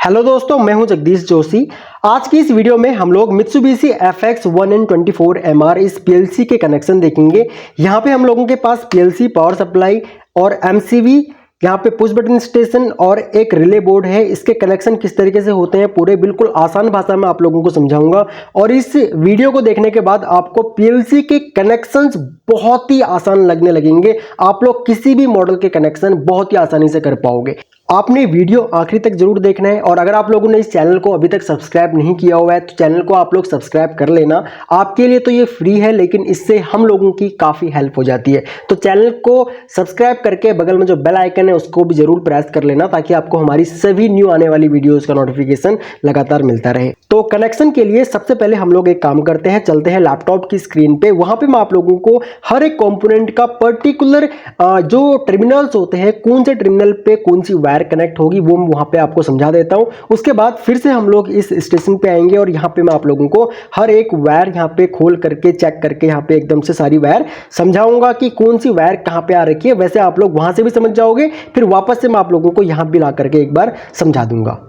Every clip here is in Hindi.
हेलो दोस्तों, मैं हूं जगदीश जोशी। आज की इस वीडियो में हम लोग Mitsubishi FX 1N24MR इस PLC के कनेक्शन देखेंगे। यहाँ पे हम लोगों के पास PLC पावर सप्लाई और MCV, यहाँ पे पुश बटन स्टेशन और एक रिले बोर्ड है। इसके कनेक्शन किस तरीके से होते हैं पूरे बिल्कुल आसान भाषा में आप लोगों को समझाऊंगा। और इस वीडियो को देखने के बाद आपको PLC के कनेक्शंस बहुत ही आसान लगने लगेंगे। आप लोग किसी भी मॉडल के कनेक्शन बहुत ही आसानी से कर पाओगे। आपने वीडियो आखिरी तक जरूर देखना है और अगर आप लोगों ने इस चैनल को अभी तक सब्सक्राइब नहीं किया हुआ है तो चैनल को आप लोग सब्सक्राइब कर लेना। आपके लिए तो ये फ्री है, लेकिन इससे हम लोगों की काफ़ी हेल्प हो जाती है। तो चैनल को सब्सक्राइब करके बगल में जो बेल आइकन है उसको भी जरूर प्रेस कर लेना, ताकि आपको हमारी सभी न्यू आने वाली वीडियोज़ का नोटिफिकेशन लगातार मिलता रहे। तो कनेक्शन के लिए सबसे पहले हम लोग एक काम करते हैं, चलते हैं लैपटॉप की स्क्रीन पे। वहाँ पे मैं आप लोगों को हर एक कंपोनेंट का पर्टिकुलर जो टर्मिनल्स होते हैं, कौन से टर्मिनल पे कौन सी वायर कनेक्ट होगी, वो मैं वहां पे आपको समझा देता हूं। उसके बाद फिर से हम लोग इस स्टेशन पे आएंगे और यहां पे मैं आप लोगों को हर एक वायर यहां पे खोल करके चेक करके यहां पे एकदम से सारी वायर समझाऊंगा कि कौन सी वायर कहां पे आ रखी है। वैसे आप लोग वहां से भी समझ जाओगे, फिर वापस से मैं आप लोगों को यहां भी ला करके एक बार समझा दूंगा।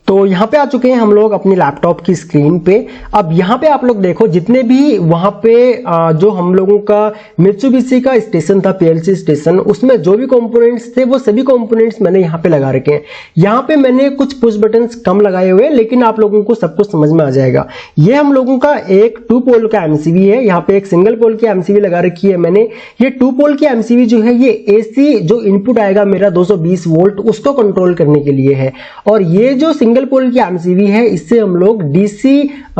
तो यहाँ पे आ चुके हैं हम लोग अपनी लैपटॉप की स्क्रीन पे। अब यहाँ पे आप लोग देखो, जितने भी वहाँ पे जो हम लोगों का Mitsubishi का स्टेशन था, PLC स्टेशन, उसमें जो भी कंपोनेंट्स थे वो सभी कंपोनेंट्स मैंने यहाँ पे लगा रखे हैं। यहाँ पे मैंने कुछ पुश बटन्स कम लगाए हुए हैं, लेकिन आप लोगों को सब कुछ समझ में आ जाएगा। ये हम लोगों का एक 2 पोल का MCV है। यहाँ पे एक सिंगल पोल की MCV लगा रखी है मैंने। ये 2 पोल की MCV जो है, ये AC जो इनपुट आएगा मेरा 220 वोल्ट, उसको कंट्रोल करने के लिए है। और ये जो सिंगल पोल की MCV है, इससे हम लोग DC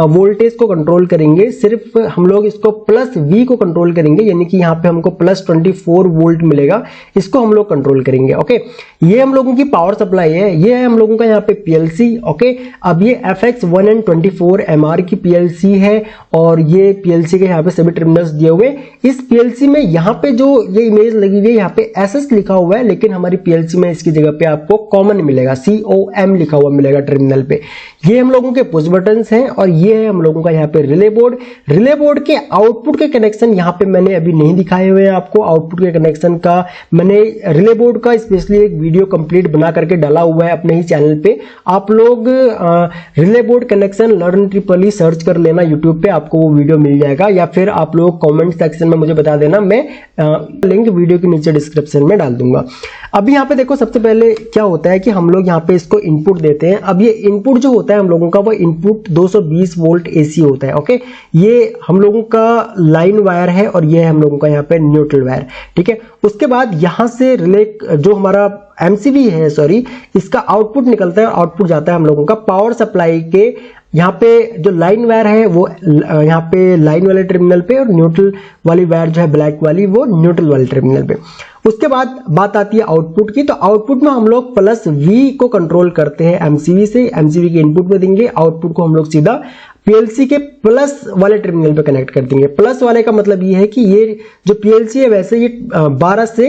वोल्टेज को कंट्रोल करेंगे। सिर्फ हम लोग इसको प्लस V को कंट्रोल करेंगे, यानी कि यहाँ पे हमको प्लस 24 वोल्ट मिलेगा, इसको हम लोग कंट्रोल करेंगे। ओके, ये हम लोगों की पावर सप्लाई है। ये है हम लोगों का यहाँ पे PLC। ओके, अब ये FX 1N24MR की PLC है और ये PLC के यहाँ पे सभी टर्मिनल्स दिए हुए। इस PLC में यहाँ पे जो ये इमेज लगी हुई है, यहाँ पे SS लिखा हुआ है, लेकिन हमारी PLC में इसकी जगह पे आपको कॉमन मिलेगा, COM लिखा हुआ मिलेगा टर्मिनल पे। ये हम लोगों के पुश बटन्स हैं और ये है हम लोगों का यहाँ पे रिले बोर्ड। रिले बोर्ड के आउटपुट के कनेक्शन यहाँ पे मैंने अभी नहीं दिखाए हुए हैं आपको। आउटपुट के कनेक्शन का मैंने रिले बोर्ड का स्पेशली एक वीडियो कंप्लीट बना करके डाला हुआ है अपने ही चैनल पे। आप लोग relay board connection learn triply search कर लेना यूट्यूब पे, आपको वो वीडियो मिल जाएगा, या फिर आप लोग कॉमेंट सेक्शन में मुझे बता देना, मैं लिंक वीडियो के नीचे डिस्क्रिप्शन में डाल दूंगा। अभी यहाँ पे देखो, सबसे पहले क्या होता है कि हम लोग यहाँ पे इसको इनपुट देते हैं। अब ये इनपुट जो होता है हम लोगों का, वो इनपुट 220 वोल्ट AC होता है। ओके, ये हम लोगों का लाइन वायर है और ये है हम लोगों का यहाँ पे न्यूट्रल वायर। ठीक है, उसके बाद यहाँ से रिले जो हमारा MCV है, सॉरी, इसका आउटपुट निकलता है। आउटपुट जाता है हम लोगों का पावर सप्लाई के यहाँ पे जो लाइन वायर है वो यहाँ पे लाइन वाले टर्मिनल पे, और न्यूट्रल वाली वायर जो है ब्लैक वाली, वो न्यूट्रल वाले टर्मिनल पे। उसके बाद बात आती है आउटपुट की। तो आउटपुट में हम लोग प्लस V को कंट्रोल करते हैं MCV से। MCV के इनपुट में देंगे, आउटपुट को हम लोग सीधा PLC के प्लस वाले टर्मिनल पे कनेक्ट कर देंगे। प्लस वाले का मतलब ये है कि ये जो PLC है, वैसे ये 12 से,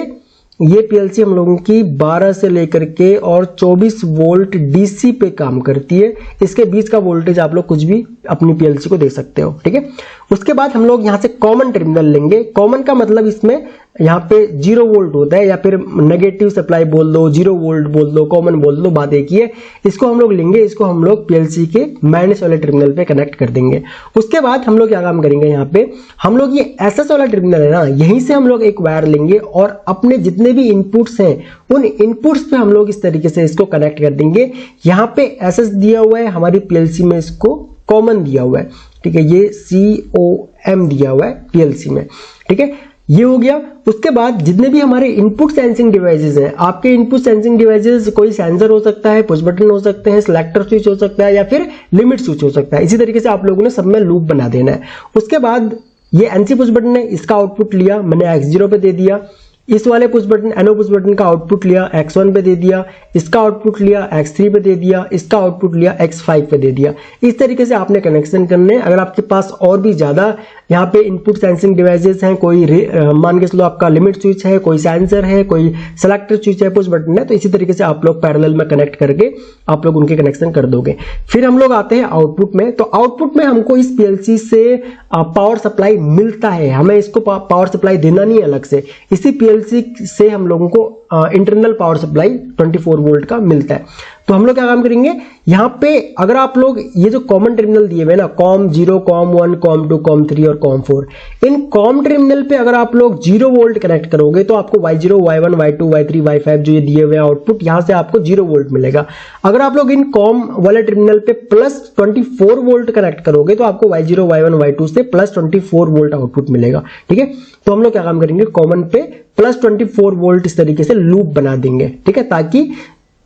ये PLC हम लोगों की 12 से लेकर के और 24 वोल्ट DC पे काम करती है। इसके बीच का वोल्टेज आप लोग कुछ भी अपनी PLC को दे सकते हो। ठीक है, उसके बाद हम लोग यहाँ से कॉमन टर्मिनल लेंगे। कॉमन का मतलब इसमें यहाँ पे 0 वोल्ट होता है, या फिर नेगेटिव सप्लाई बोल दो, 0 वोल्ट बोल दो, कॉमन बोल दो, बात एक ही है। इसको हम लोग लेंगे, इसको हम लोग PLC के माइनस वाले टर्मिनल पे कनेक्ट कर देंगे। उसके बाद हम लोग क्या काम करेंगे, यहाँ पे हम लोग ये SS वाला टर्मिनल है ना, यहीं से हम लोग एक वायर लेंगे और अपने जितने भी इनपुट्स हैं उन इनपुट्स पे हम लोग इस तरीके से इसको कनेक्ट कर देंगे। यहाँ पे SS दिया हुआ है, हमारी PLC में इसको कॉमन दिया हुआ है। ठीक है, ये COM दिया हुआ है PLC में। ठीक है, ये हो गया। उसके बाद जितने भी हमारे इनपुट सेंसिंग डिवाइसेस हैं, आपके इनपुट सेंसिंग डिवाइसेस कोई सेंसर हो सकता है, पुश बटन हो सकते हैं, सिलेक्टर स्विच हो सकता है, या फिर लिमिट स्विच हो सकता है। इसी तरीके से आप लोगों ने सब में लूप बना देना है। उसके बाद ये NC पुश बटन है, इसका आउटपुट लिया मैंने X0 पे दे दिया। इस वाले push button NO push button का आउटपुट लिया X1 पे दे दिया, इसका आउटपुट लिया X3 पे दे दिया, इसका आउटपुट लिया X5 पे दे दिया। इस तरीके से आपने कनेक्शन करने। अगर आपके पास और भी ज्यादा यहाँ पे इनपुट सेंसिंग डिवाइसेस हैं, कोई मान के चलो आपका लिमिट स्विच है, कोई सेंसर है, कोई सेलेक्टर स्विच है, पुश बटन है, तो इसी तरीके से आप लोग पैरेलल में कनेक्ट करके आप लोग उनके कनेक्शन कर दोगे। फिर हम लोग आते हैं आउटपुट में। तो आउटपुट में हमको इस PLC से पावर सप्लाई मिलता है, हमें इसको पावर सप्लाई देना नहीं अलग से। इसी पीएलसी से हम लोगों को इंटरनल पावर सप्लाई 24 वोल्ट का मिलता है। तो हम लोग क्या काम करेंगे, यहाँ पे अगर आप लोग ये जो कॉमन टर्मिनल दिए हुए ना, कॉम 0, कॉम 1, कॉम 2, कॉम 3 और कॉम 4, इन कॉम टर्मिनल पे अगर आप लोग 0 वोल्ट कनेक्ट करोगे तो आपको Y0, Y1, Y2, Y3, Y5 जो ये दिए हुए आउटपुट, यहाँ से आपको 0 वोल्ट मिलेगा। अगर आप लोग इन कॉम वाले टर्मिनल पे प्लस 24 वोल्ट कनेक्ट करोगे तो आपको Y0, Y1, Y2 से प्लस 24 वोल्ट आउटपुट मिलेगा। ठीक है, तो हम लोग क्या काम करेंगे, कॉमन पे प्लस 24 वोल्ट इस तरीके से लूप बना देंगे। ठीक है, ताकि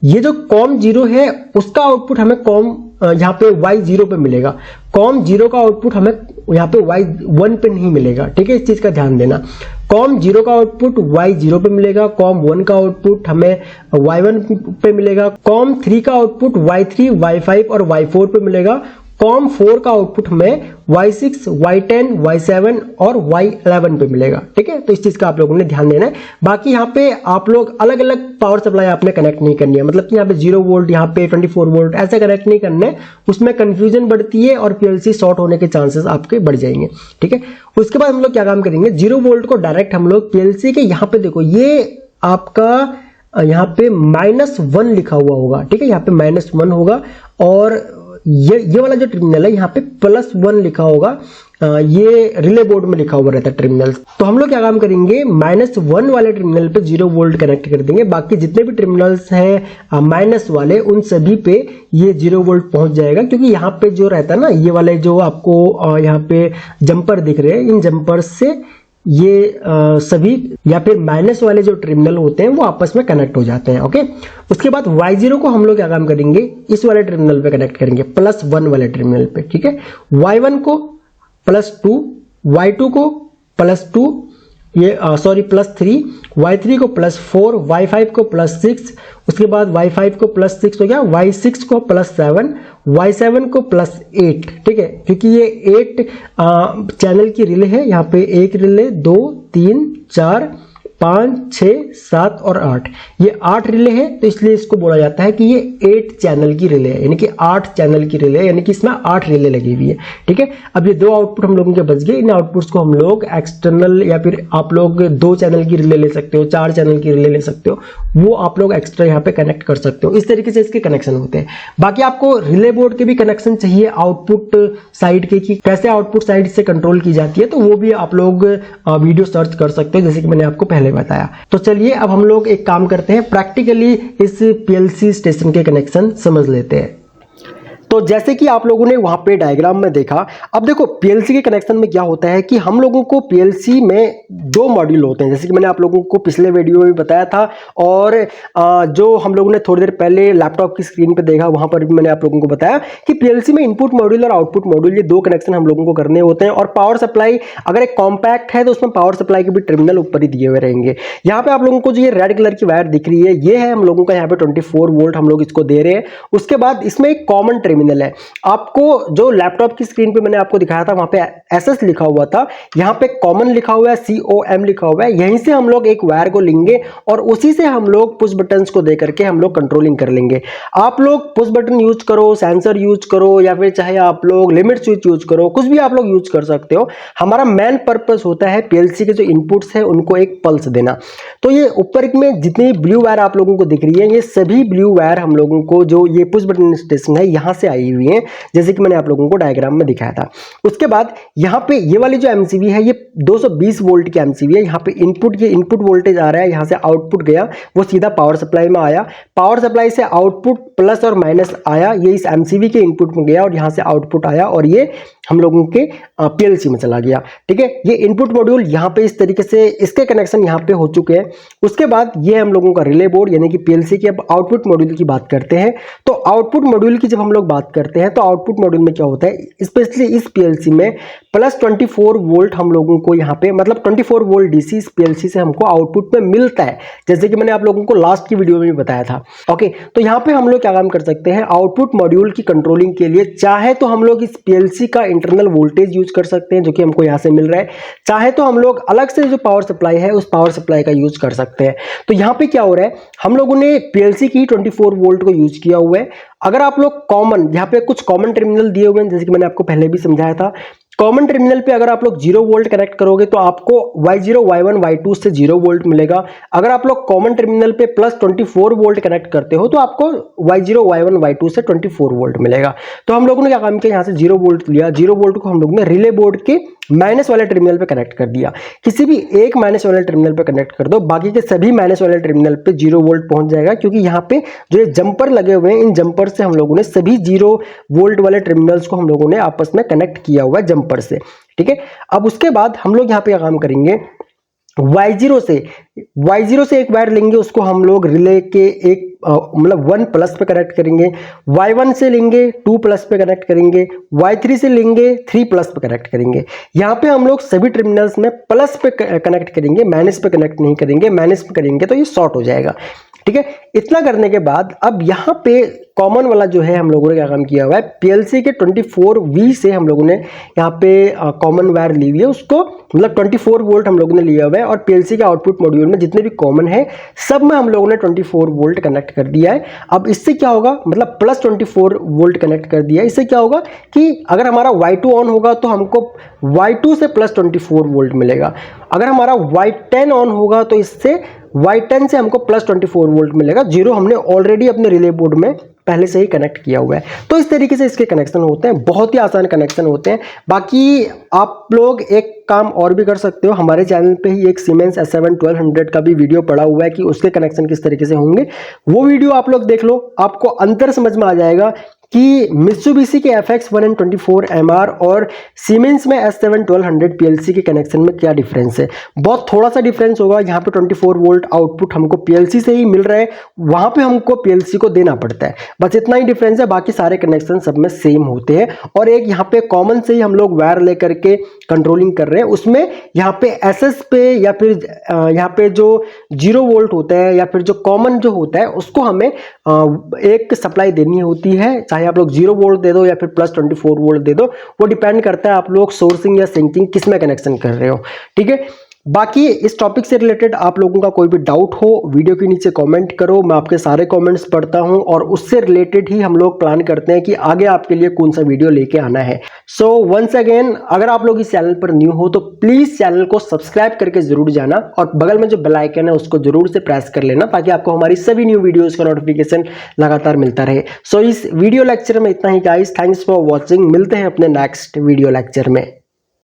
ये जो कॉम 0 है उसका आउटपुट हमें कॉम यहाँ पे Y0 पे मिलेगा, कॉम 0 का आउटपुट हमें यहाँ पे Y1 पे नहीं मिलेगा। ठीक है, इस चीज का ध्यान देना। कॉम 0 का आउटपुट Y0 पे मिलेगा, कॉम 1 का आउटपुट हमें Y1 पे मिलेगा, कॉम 3 का आउटपुट Y3, Y5 और Y4 पे मिलेगा, कॉम 4 का आउटपुट हमें Y6, Y10, Y7 और Y11 पे मिलेगा। ठीक है, तो इस चीज का आप लोगों ने ध्यान देना है। बाकी यहाँ पे आप लोग अलग अलग पावर सप्लाई आपने कनेक्ट नहीं करनी है, मतलब कि यहाँ पे 0 वोल्ट, यहाँ पे 24 वोल्ट ऐसे कनेक्ट नहीं करने, उसमें कंफ्यूजन बढ़ती है और पीएलसी शॉर्ट होने के चांसेस आपके बढ़ जाएंगे। ठीक है, उसके बाद हम लोग क्या काम करेंगे, 0 वोल्ट को डायरेक्ट हम लोग पीएलसी के यहाँ पे, देखो ये आपका यहाँ पे -1 लिखा हुआ होगा। ठीक है, यहाँ पे -1 होगा और ये वाला जो टर्मिनल है यहाँ पे +1 लिखा होगा, ये रिले बोर्ड में लिखा हुआ रहता है टर्मिनल। तो हम लोग क्या काम करेंगे, -1 वाले टर्मिनल पे 0 वोल्ट कनेक्ट कर देंगे, बाकी जितने भी टर्मिनल्स हैं माइनस वाले उन सभी पे ये 0 वोल्ट पहुंच जाएगा। क्योंकि यहाँ पे जो रहता है ना, ये वाले जो आपको यहाँ पे जंपर दिख रहे हैं, इन जंपर से ये सभी या फिर माइनस वाले जो टर्मिनल होते हैं वो आपस में कनेक्ट हो जाते हैं। ओके, उसके बाद Y0 को हम लोग क्या काम करेंगे, इस वाले टर्मिनल पे कनेक्ट करेंगे, +1 वाले टर्मिनल पे। ठीक है, Y1 को +2, Y2 को +2, ये +3, Y3 को +4, Y5 को +6, उसके बाद Y5 को +6 हो गया, Y6 को +7, Y7 को +8। ठीक है, क्योंकि ये 8 चैनल की रिले है, यहाँ पे एक रिले, 2, 3, 4, 5, 6, 7 और 8, ये 8 रिले है, तो इसलिए इसको बोला जाता है कि ये 8 चैनल की रिले है, यानी कि 8 चैनल की रिले है, यानी कि इसमें 8 रिले लगी हुई है। ठीक है, अब ये 2 आउटपुट हम लोगों के बच गए। इन आउटपुट्स को हम लोग एक्सटर्नल या फिर आप लोग 2 चैनल की रिले ले सकते हो, 4 चैनल की रिले ले सकते हो, वो आप लोग एक्स्ट्रा यहाँ पे कनेक्ट कर सकते हो। इस तरीके से इसके कनेक्शन होते हैं। बाकी आपको रिले बोर्ड के भी कनेक्शन चाहिए आउटपुट साइड के, कि कैसे आउटपुट साइड से कंट्रोल की जाती है, तो वो भी आप लोग वीडियो सर्च कर सकते हो, जैसे कि मैंने आपको पहले बताया। तो चलिए अब हम लोग एक काम करते हैं, प्रैक्टिकली इस पीएलसी स्टेशन के कनेक्शन समझ लेते हैं। तो जैसे कि आप लोगों ने वहां पे डायग्राम में देखा, अब देखो पीएलसी के कनेक्शन में क्या होता है कि हम लोगों को पीएलसी में 2 मॉड्यूल होते हैं, जैसे कि मैंने आप लोगों को पिछले वीडियो में बताया था, और जो हम लोगों ने थोड़ी देर पहले लैपटॉप की स्क्रीन पे देखा, वहां पर भी मैंने आप लोगों को बताया कि पीएलसी में इनपुट मॉड्यूल और आउटपुट मॉड्यूल, ये 2 कनेक्शन हम लोगों को करने होते हैं। और पावर सप्लाई अगर एक कॉम्पैक्ट है तो उसमें पावर सप्लाई के भी टर्मिनल ऊपर ही दिए हुए रहेंगे। यहाँ पे आप लोगों को जो ये रेड कलर की वायर दिख रही है, ये है हम लोगों का यहाँ पे 24 वोल्ट हम लोग इसको दे रहे हैं। उसके बाद इसमें एक कॉमन टर्मिनल है, आपको जो लैपटॉप की स्क्रीन पे मैंने आपको दिखाया था वहां पे SS लिखा हुआ था, यहाँ पे कॉमन लिखा हुआ है, COM लिखा हुआ है। यहीं से हम लोग एक वायर को लेंगे और उसी से हम लोग पुश बटन्स को दे करके हम लोग कंट्रोलिंग कर लेंगे। आप लोग पुश बटन यूज करो, सेंसर यूज करो, या फिर चाहे आप लोग लिमिट स्विच यूज करो, कुछ भी आप लोग यूज कर सकते हो। हमारा मेन पर्पस होता है पीएलसी के जो इनपुट्स है उनको एक पल्स देना। तो ये ऊपर में जितनी ब्लू वायर आप लोगों को दिख रही है, ये सभी ब्लू वायर हम लोगों को जो ये पुश बटन स्टेशन है यहाँ से आई हुई है, जैसे कि मैंने आप लोगों को डायग्राम में दिखाया था। उसके बाद यहाँ पे ये वाली जो एमसीबी है, ये 220 वोल्ट की एमसीबी है। यहाँ पे इनपुट, ये इनपुट वोल्टेज आ रहा है, यहाँ से आउटपुट गया, वो सीधा पावर सप्लाई में आया, पावर सप्लाई से आउटपुट प्लस और माइनस आया, ये इस एमसीबी के इनपुट में गया और यहाँ से आउटपुट आया और ये हम लोगों के पीएलसी में चला गया। ठीक है, ये इनपुट मॉड्यूल यहाँ पे इस तरीके से इसके कनेक्शन यहाँ पे हो चुके हैं। उसके बाद ये हम लोगों का रिले बोर्ड यानी कि पीएलसी के। अब आउटपुट मॉड्यूल की बात करते हैं, तो आउटपुट मॉड्यूल की जब हम लोग बात करते हैं तो आउटपुट मॉड्यूल में क्या होता है, स्पेशली इस पीएलसी में +24 वोल्ट हम लोगों को यहाँ पे, मतलब 24 वोल्ट डीसी इस पीएलसी से हमको आउटपुट में मिलता है, जैसे कि मैंने आप लोगों को लास्ट की वीडियो में भी बताया था। ओके, तो यहाँ पे हम लोग क्या काम कर सकते हैं, आउटपुट मॉड्यूल की कंट्रोलिंग के लिए चाहे तो हम लोग इस पीएलसी का इंटरनल वोल्टेज यूज कर सकते हैं जो कि हमको यहाँ से मिल रहा है, चाहे तो हम लोग अलग से जो पावर सप्लाई है उस पावर सप्लाई का यूज कर सकते हैं। तो यहाँ पे क्या हो रहा है, हम लोगों ने पीएलसी की 24 वोल्ट को यूज किया हुआ है। अगर आप लोग कॉमन, यहाँ पे कुछ कॉमन टर्मिनल दिए हुए हैं जैसे कि मैंने आपको पहले भी समझाया था, कॉमन टर्मिनल पे अगर आप लोग 0 वोल्ट कनेक्ट करोगे तो आपको Y0 Y1 Y2 से 0 वोल्ट मिलेगा। अगर आप लोग कॉमन टर्मिनल पे प्लस 24 वोल्ट कनेक्ट करते हो तो आपको Y0 Y1 Y2 से 24 वोल्ट मिलेगा। तो हम लोगों ने क्या काम किया, यहाँ से 0 वोल्ट लिया, 0 वोल्ट को हम लोगों ने रिले बोर्ड के माइनस वाले टर्मिनल पे कनेक्ट कर दिया। किसी भी एक माइनस वाले टर्मिनल पे कनेक्ट कर दो, बाकी के सभी माइनस वाले टर्मिनल पे 0 वोल्ट पहुंच जाएगा, क्योंकि यहाँ पे जो ये जंपर लगे हुए हैं, इन जंपर से हम लोगों ने सभी 0 वोल्ट वाले टर्मिनल्स को हम लोगों ने आपस में कनेक्ट किया हुआ है जंपर से। ठीक है, अब उसके बाद हम लोग यहाँ पे क्या काम करेंगे, Y0 से एक वायर लेंगे, उसको हम लोग रिले के एक मतलब 1 प्लस पे कनेक्ट करेंगे। Y1 से लेंगे 2 प्लस पे कनेक्ट करेंगे। Y3 से लेंगे 3 प्लस पे कनेक्ट करेंगे। यहाँ पे हम लोग सभी टर्मिनल्स में प्लस पे कनेक्ट करेंगे, माइनस पे कनेक्ट नहीं करेंगे। माइनस पे करेंगे तो ये शॉर्ट हो जाएगा। ठीक है, इतना करने के बाद अब यहाँ पे कॉमन वाला जो है हम लोगों ने क्या काम किया हुआ है, PLC के 24V से हम लोगों ने यहाँ पे कॉमन वायर ली हुई है, उसको मतलब 24 वोल्ट हम लोगों ने लिया हुआ है, और PLC के आउटपुट मॉड्यूल में जितने भी कॉमन है सब में हम लोगों ने 24 वोल्ट कनेक्ट कर दिया है। अब इससे क्या होगा, मतलब प्लस 24 वोल्ट कनेक्ट कर दिया है। इससे क्या होगा कि अगर हमारा Y2 ऑन होगा तो हमको Y2 से प्लस 24 वोल्ट मिलेगा। अगर हमारा Y10 ऑन होगा तो इससे Y10 से हमको प्लस 24 वोल्ट मिलेगा। 0 हमने ऑलरेडी अपने रिले बोर्ड में पहले से ही कनेक्ट किया हुआ है। तो इस तरीके से इसके कनेक्शन होते हैं, बहुत ही आसान कनेक्शन होते हैं। बाकी आप लोग एक काम और भी कर सकते हो, हमारे चैनल पे ही एक Siemens S7 1200 का भी वीडियो पड़ा हुआ है कि उसके कनेक्शन किस तरीके से होंगे। वो वीडियो आप लोग देख लो, आपको अंतर समझ में आ जाएगा कि Mitsubishi के FX 1N24 MR और Siemens में S7 1200 PLC के कनेक्शन में क्या डिफरेंस है। बहुत थोड़ा सा डिफरेंस होगा। यहाँ पे 24 वोल्ट आउटपुट हमको PLC से ही मिल रहा है, वहाँ पे हमको PLC को देना पड़ता है, बस इतना ही डिफरेंस है। बाकी सारे कनेक्शन सब में सेम होते हैं। और एक यहाँ पे कॉमन से ही हम लोग वायर लेकर के कंट्रोलिंग कर रहे हैं, उसमें यहाँ पे SS पे या फिर यहाँ पे जो 0 वोल्ट होता है या फिर जो कॉमन जो होता है उसको हमें एक सप्लाई देनी होती है, चाहे आप लोग 0 वोल्ट दे दो या फिर प्लस 24 वोल्ट दे दो, वो डिपेंड करता है आप लोग सोर्सिंग या सिंकिंग किस में कनेक्शन कर रहे हो। ठीक है, बाकी इस टॉपिक से रिलेटेड आप लोगों का कोई भी डाउट हो वीडियो के नीचे कमेंट करो, मैं आपके सारे कमेंट्स पढ़ता हूं और उससे रिलेटेड ही हम लोग प्लान करते हैं कि आगे आपके लिए कौन सा वीडियो लेके आना है। सो वंस अगेन, अगर आप लोग इस चैनल पर न्यू हो तो प्लीज चैनल को सब्सक्राइब करके जरूर जाना, और बगल में जो बेल आइकन है उसको जरूर से प्रेस कर लेना, ताकि आपको हमारी सभी न्यू वीडियोज का नोटिफिकेशन लगातार मिलता रहे। सो इस वीडियो लेक्चर में इतना ही गाइस, थैंक्स फॉर वॉचिंग। मिलते हैं अपने नेक्स्ट वीडियो लेक्चर में।